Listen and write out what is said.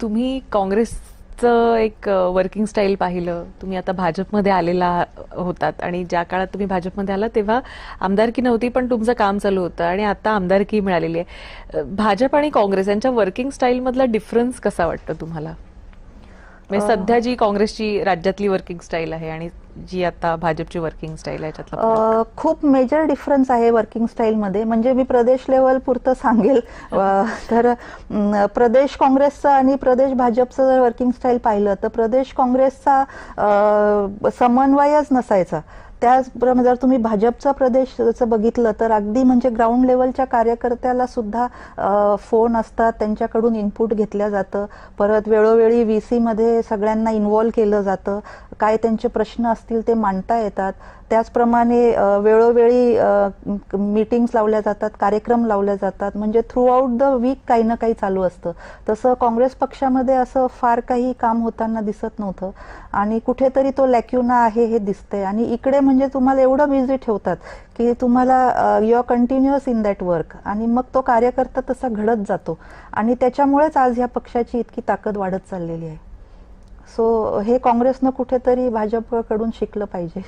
तुम्ही काँग्रेसचं एक वर्किंग स्टाईल पाहिलं, तुम्ही आता भाजपमध्ये आलेला होतात आणि ज्या काळात तुम्ही भाजपमध्ये आला तेव्हा आमदारकी नव्हती पण तुमचं काम चालू होतं आणि आता आमदारकी मिळालेली आहे. भाजप आणि काँग्रेस यांच्या वर्किंग स्टाईल मधला डिफरन्स कसा वाटतो तुम्हाला? म्हणजे सध्या जी काँग्रेसची राज्यातली वर्किंग स्टाईल आहे आणि जी आता भाजपची वर्किंग स्टाईल आहे याच्यातला फरक? खूप मेजर डिफरन्स आहे वर्किंग स्टाईलमध्ये. म्हणजे मी प्रदेश लेवल पुरतं सांगेल तर प्रदेश काँग्रेसचं आणि प्रदेश भाजपचं जर वर्किंग स्टाईल पाहिलं तर प्रदेश काँग्रेसचा समन्वयच नसायचा. त्याचप्रमाणे जर तुम्ही भाजपचा प्रदेशचं बघितलं तर अगदी म्हणजे ग्राउंड लेवलच्या कार्यकर्त्याला सुद्धा फोन असतात, त्यांच्याकडून इनपुट घेतलं जातं. परत वेळोवेळी VC मध्ये सगळ्यांना इन्व्हॉल्व केलं जातं. काय त्यांचे प्रश्न असतील ते मांडता येतात. त्याचप्रमाणे वेळोवेळी मीटिंग्स लावल्या जातात, कार्यक्रम लावले जातात. म्हणजे थ्रू आउट द वीक काही ना काही चालू असतं. तसं काँग्रेस पक्षामध्ये असं फार काही काम होताना दिसत नव्हतं आणि कुठेतरी तो लॅक्युना आहे हे दिसतंय. आणि इकडे म्हणजे तुम्हाला एवढं बिझी ठेवतात की तुम्हाला you are continuous in that work आणि मग तो कार्यकर्ता तसा घडत जातो आणि त्याच्यामुळेच आज ह्या पक्षाची इतकी ताकद वाढत चाललेली आहे. सो हे काँग्रेसनं कुठेतरी भाजपकडून शिकलं पाहिजे.